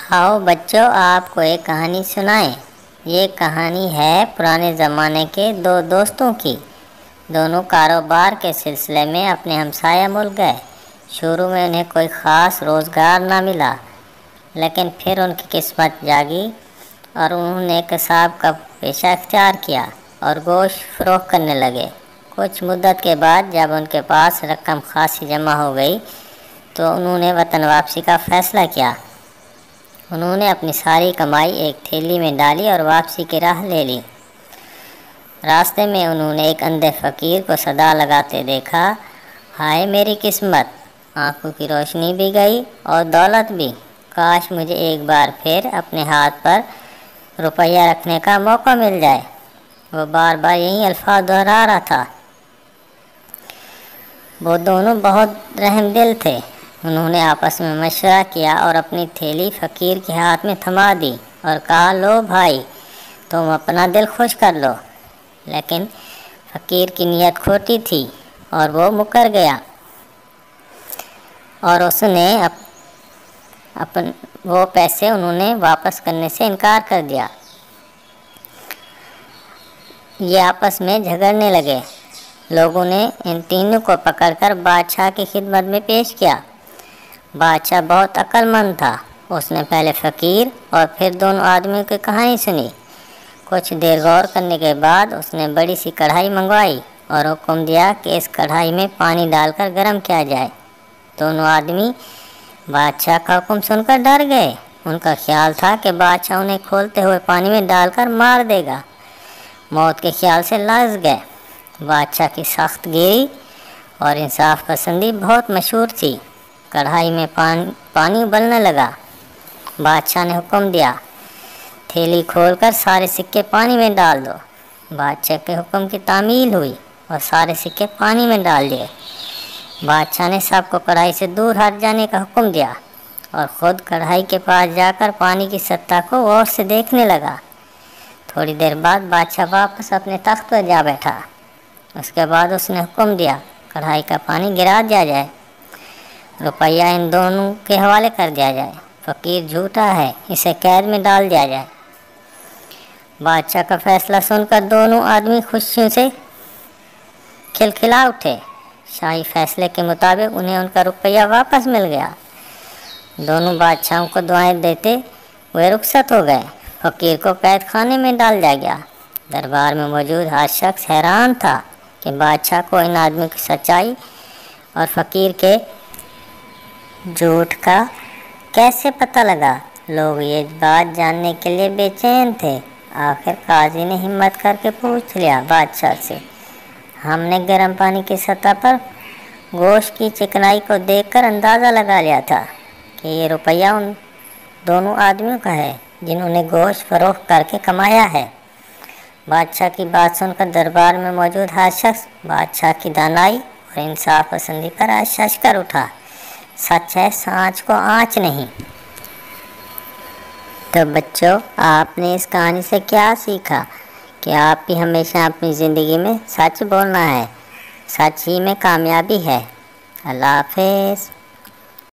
आओ बच्चों, आपको एक कहानी सुनाएं। ये कहानी है पुराने ज़माने के दो दोस्तों की। दोनों कारोबार के सिलसिले में अपने हमसाया मुल्क गए। शुरू में उन्हें कोई ख़ास रोज़गार ना मिला, लेकिन फिर उनकी किस्मत जागी और उन्होंने कसाब का पेशा इख्तियार किया और गोश्त फ़रोख्त करने लगे। कुछ मुद्दत के बाद जब उनके पास रकम खासी जमा हो गई तो उन्होंने वतन वापसी का फ़ैसला किया। उन्होंने अपनी सारी कमाई एक थैली में डाली और वापसी की राह ले ली। रास्ते में उन्होंने एक अंधे फ़कीर को सदा लगाते देखा, हाय मेरी किस्मत, आंखों की रोशनी भी गई और दौलत भी। काश मुझे एक बार फिर अपने हाथ पर रुपया रखने का मौका मिल जाए। वो बार बार यही अल्फाज दोहरा रहा था। वो दोनों बहुत रहमदिल थे। उन्होंने आपस में मशवरा किया और अपनी थैली फ़कीर के हाथ में थमा दी और कहा, लो भाई, तुम अपना दिल खुश कर लो। लेकिन फ़कीर की नीयत खोटी थी और वो मुकर गया और उसने वो पैसे उन्होंने वापस करने से इनकार कर दिया। ये आपस में झगड़ने लगे। लोगों ने इन तीनों को पकड़कर बादशाह की खिदमत में पेश किया। बादशाह बहुत अक्लमंद था। उसने पहले फ़कीर और फिर दोनों आदमियों की कहानी सुनी। कुछ देर गौर करने के बाद उसने बड़ी सी कढ़ाई मंगवाई और हुक्म दिया कि इस कढ़ाई में पानी डालकर गर्म किया जाए। दोनों आदमी बादशाह का हुक्म सुनकर डर गए। उनका ख्याल था कि बादशाह उन्हें खोलते हुए पानी में डालकर मार देगा। मौत के ख्याल से लर्ज़ गए। बादशाह की सख्त गिरी और इंसाफ पसंदी बहुत मशहूर थी। कढ़ाई में पानी उबलने लगा। बादशाह ने हुक्म दिया, थैली खोलकर सारे सिक्के पानी में डाल दो। बादशाह के हुक्म की तामील हुई और सारे सिक्के पानी में डाल दिए। बादशाह ने सबको कढ़ाई से दूर हट जाने का हुक्म दिया और ख़ुद कढ़ाई के पास जाकर पानी की सतह को गौर से देखने लगा। थोड़ी देर बाद बादशाह वापस अपने तख्त पर जा बैठा। उसके बाद उसने हुक्म दिया, कढ़ाई का पानी गिरा दिया जाए, रुपया इन दोनों के हवाले कर दिया जाए। फ़कीर झूठा है, इसे कैद में डाल दिया जाए। बादशाह का फ़ैसला सुनकर दोनों आदमी खुशियों से खिलखिला उठे। शाही फ़ैसले के मुताबिक उन्हें उनका रुपया वापस मिल गया। दोनों बादशाहों को दुआएं देते हुए रुखसत हो गए। फ़कीर को कैद खाने में डाल दिया गया। दरबार में मौजूद हर शख्स हैरान था कि बादशाह को इन आदमियों की सच्चाई और फ़कीर के झूठ का कैसे पता लगा। लोग ये बात जानने के लिए बेचैन थे। आखिर काजी ने हिम्मत करके पूछ लिया बादशाह से, हमने गर्म पानी की सतह पर गोश्त की चिकनाई को देखकर अंदाज़ा लगा लिया था कि ये रुपया उन दोनों आदमियों का है जिन्होंने गोश्त फ़रोख्त करके कमाया है। बादशाह की बात सुनकर दरबार में मौजूद हर शख्स बादशाह की दानाई और इंसाफ पसंदी पर आश्चर्य कर उठा। सच है, सांच को आँच नहीं। तो बच्चों, आपने इस कहानी से क्या सीखा कि आप भी हमेशा अपनी ज़िंदगी में सच बोलना है। सच ही में कामयाबी है। अल्लाह हाफ़िज़।